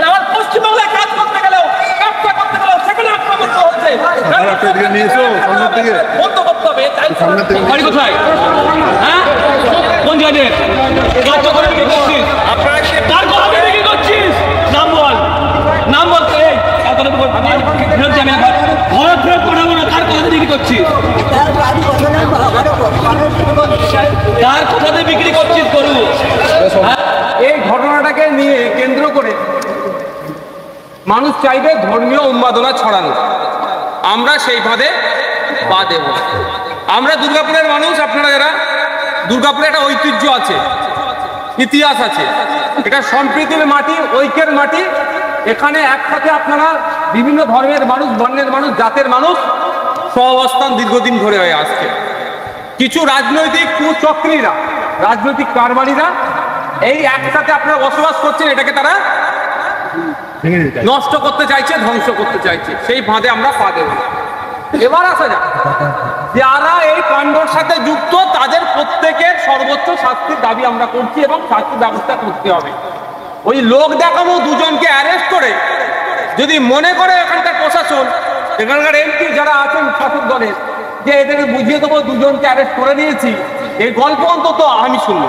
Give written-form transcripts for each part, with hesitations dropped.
আমার পশ্চিমবাংলায় কাজ করতে গেলেও ব্যবসা করতে গেলেও সেখানে আক্রমণ হচ্ছে। বন্ধ করতে হবে। বাড়ি কোথায়? হ্যাঁ, কোন জায়গায় কাজ করে বিক্রি করছিস? তার কথা বিক্রি করছিস? নাম বল, নাম বল। ঘর ফেরত পাঠাবো না, তার কথা বিক্রি করছিস? তার কথাতে বিক্রি করছিস গরু? এই ঘটনাটাকে নিয়ে কেন্দ্র করে মানুষ চাইবে ধর্মীয় উন্মাদনা ছড়ানো। আমরা সেই ফাঁদে পা দেব। আমরা দুর্গাপুরের মানুষ, আপনারা যারা দুর্গাপুরে একটা ঐতিহ্য আছে, ইতিহাস আছে, এটা সম্প্রীতির মাটি, ঐক্যের মাটি। এখানে একসাথে আপনারা বিভিন্ন ধর্মের মানুষ, বর্ণের মানুষ, জাতের মানুষ সহাবস্থান দীর্ঘদিন ধরে হয়ে আসছে। কিছু রাজনৈতিক কুচক্রীরা, রাজনৈতিক কারবারিরা এই একসাথে আপনারা বসবাস করছেন, এটাকে তারা নষ্ট করতে চাইছে, ধ্বংস করতে চাইছে। সেই ফাঁদে আমরা পা দেব। এবার আসা যাক, যারা এই কাণ্ডর সাথে যুক্ত তাদের প্রত্যেকের সর্বোচ্চ শাস্তির দাবি আমরা করছি এবং শাস্তির ব্যবস্থা করতে হবে। ওই লোক দেখানো দুজনকে অ্যারেস্ট করে যদি মনে করে এখানকার প্রশাসন, এখানকার এমপি যারা আছেন শাসক দলের, যে এদেরকে বুঝিয়ে দেবো দুজনকে অ্যারেস্ট করে নিয়েছি, এই গল্প অন্তত আমি শুনব।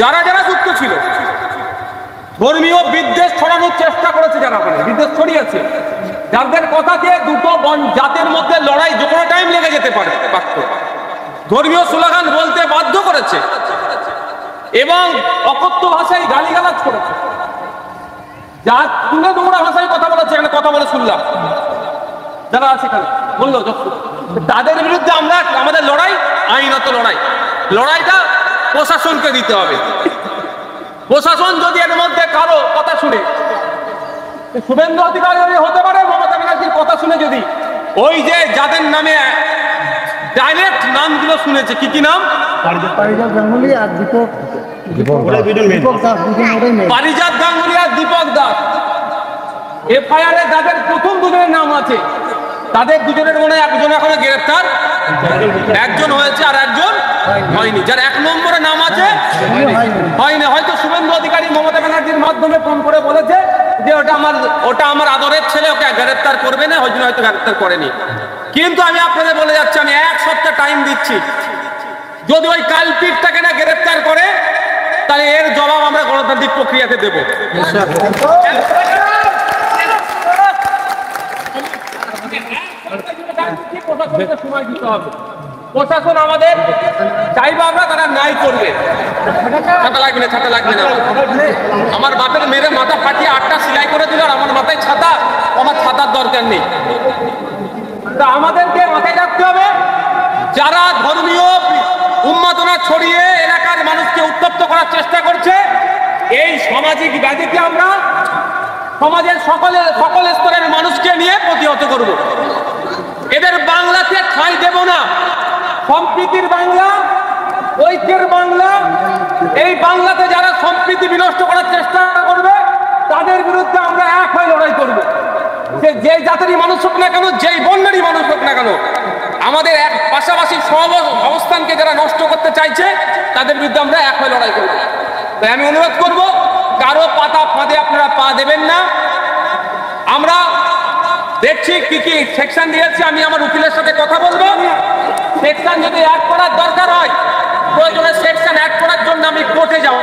যারা যারা যুক্ত ছিল, ধর্মীয় বিদ্বেষ ছড়ানোর চেষ্টা করেছে, যারা ওখানে বিদ্বেষ ছড়িয়েছে, যাদের কথাতে দুটো জাতের মধ্যে লড়াই যে কোনো টাইম লেগে যেতে পারে, ধর্মীয় স্লোগান বলতে বাধ্য করেছে এবং অকথ্য ভাষায় গালিগালাজ করেছে, যা তুলে তোমরা ভাষায় কথা বলেছে, এখানে কথা বলে শুনলাম যারা আছে এখানে বললো, তাদের বিরুদ্ধে আমরা আমাদের লড়াই আইনত লড়াই। লড়াইটা প্রশাসনকে দিতে হবে। প্রশাসন যদি এর মধ্যে কারো কথা শুনে, শুভেন্দু অধিকারী হতে পারে, মমতা ব্যানার্জির কথা শুনে যদি ওই যে যাদের নামে ডাইরেক্ট নামগুলো শুনেছে, কি কি নাম? পারিজাত গাঙ্গুলি আর দীপক দাস। এফআইআর এ যাদের প্রথম দুজনের নাম আছে, তাদের দুজনের মনে একজন এখনো গ্রেফতার, একজন হয়েছে আর একজন হয়নি। যার এক নম্বরে নাম আছে হয়নি। হয়তো শুভেন্দু অধিকারী মমতা ব্যানার্জির মাধ্যমে ফোন করে বলেছে যে ওটা আমার আদরের ছেলে, ওকে গ্রেফতার করবে না, হয়তো গ্রেফতার করেনি। কিন্তু আমি আপনাদের বলে যাচ্ছি, আমি এক সপ্তাহ টাইম দিচ্ছি, যদি ওই কালপিটটাকে না গ্রেফতার করে, তাহলে এর জবাব আমরা গণতান্ত্রিক প্রক্রিয়াতে দেব। সময় দিতে হবে। প্রশাসন আমাদের চাইবো আমরা, তারা ন্যায় করবে। ছাতা লাগবে না, ছাতা লাগবে না। আমার বাপের মেরে মাথা ফাটিয়ে 8টা সেলাই করে দিল, আর আমার মাথায় ছাতা, আমার ছাতার দরকার নেই। তা আমাদেরকে মাথায় রাখতে হবে, যারা ধর্মীয় উন্মাদনা ছড়িয়ে এলাকার মানুষকে উত্তপ্ত করার চেষ্টা করছে, এই সামাজিক ব্যাধিকে আমরা সমাজের সকল স্তরের মানুষকে নিয়ে প্রতিহত করব। এদের বাংলাতে ঠাঁই দেব না। সম্প্রীতির বাংলা, ঐক্যের বাংলা, এই বাংলাতে যারা সম্প্রীতি বিনষ্ট করার চেষ্টা করবে, তাদের বিরুদ্ধে আমরা এক হয়ে লড়াই করব। যে জাতিরই মানুষ হোক না কেন, যেই বর্ণেরই মানুষ হোক না কেন, আমাদের এক পাশাপাশি অবস্থানকে যারা নষ্ট করতে চাইছে, তাদের বিরুদ্ধে আমরা এক হয়ে লড়াই করব। তাই আমি অনুরোধ করব, কারো পাতা ফাঁদে আপনারা পা দেবেন না। আমরা দেখছি কি কি সেকশন দিয়েছে, আমি আমার উকিলের সাথে কথা বলবো। সেকশন যদি অ্যাড করার দরকার হয়, প্রয়োজনে সেকশন অ্যাড করার জন্য আমি কোর্টে যাব,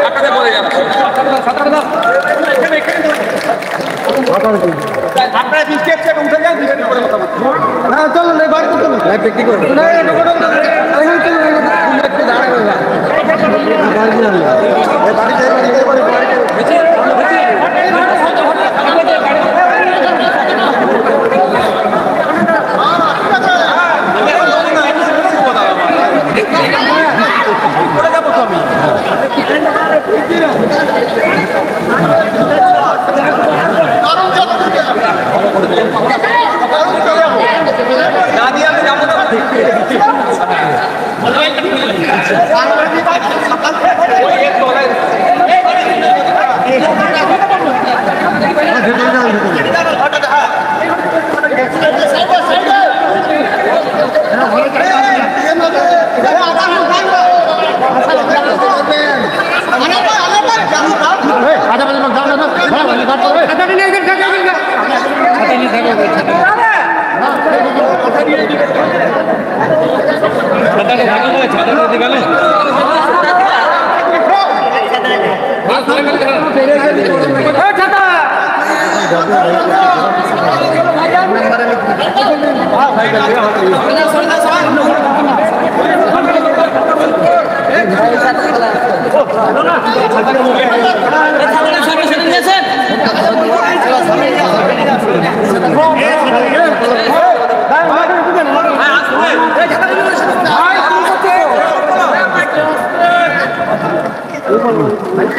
আপনাদের বলে যাচ্ছি। আপনারা বৃষ্টি হচ্ছে উঠে যান, বৃষ্টি করে কথা বলছি। হ্যাঁ চলো, বাড়ি চলো, ব্যক্তি করে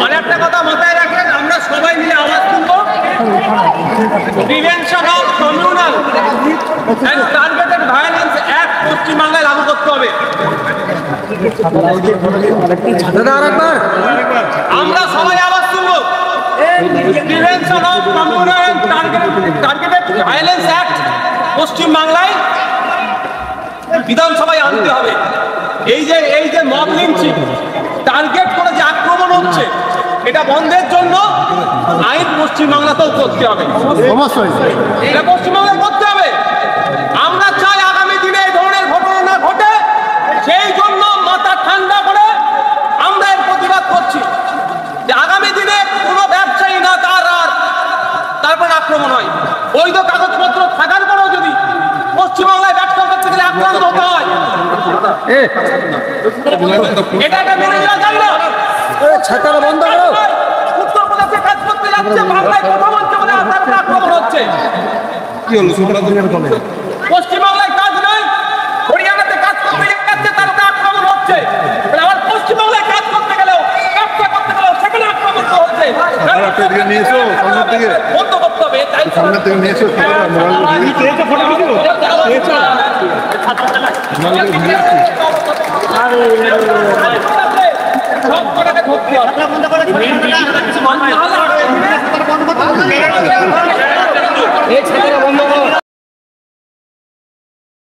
আরেকটা কথা মাথায় রাখেন, আমরা সবাই মিলে আওয়াজ তুলবো, prevention of communal and targeted violence act পশ্চিমবাংলায় লাগু করতে হবে। আমরা সবাই আওয়াজ তুলবো, prevention of communal and targeted violence act পশ্চিমবাংলায় বিধানসভায় আনতে হবে। এই যে মব লিঞ্চিং টার্গেট করে যে আক্রমণ হচ্ছে, এটা বন্ধের জন্য আইন পশ্চিমবাংলাতেও করতে হবে, এটা পশ্চিমবাংলায় করতে হবে। আমরা চাই আগামী দিনে এই ধরনের ঘটনা না ঘটে, সেই জন্য মাথা ঠান্ডা করে আমরা এর প্রতিবাদ করছি যে আগামী দিনে কোনো ব্যবসায়ী না তারপর আক্রমণ হয়। বৈধ কাগজপত্র থাকার পরেও যদি পশ্চিমবাংলায় ব্যবসা করতে গেলে আক্রান্ত হতে হয়, এটা একটা মেনে নেওয়া যায় না। ছাতাটা বন্ধ করো। উত্তরপ্রদেশে কাজ করতে যাচ্ছে, বাংলায় কথা বলছে বলে তারপরে আক্রমণ হচ্ছে। কি হলো পশ্চিমবাংলায় কাজ নেই, হরিয়ানাতে কাজ করতে যাচ্ছে, তারপরে আক্রমণ হচ্ছে। আবার পশ্চিমবাংলায় কাজ করতে গেলেও, ব্যবসা করতে গেলেও সেখানে আক্রমণ হচ্ছে। বন্ধ করতে হবে। সামনে থেকে নিয়ে এসো, সব কটাকে ধরতে হবে।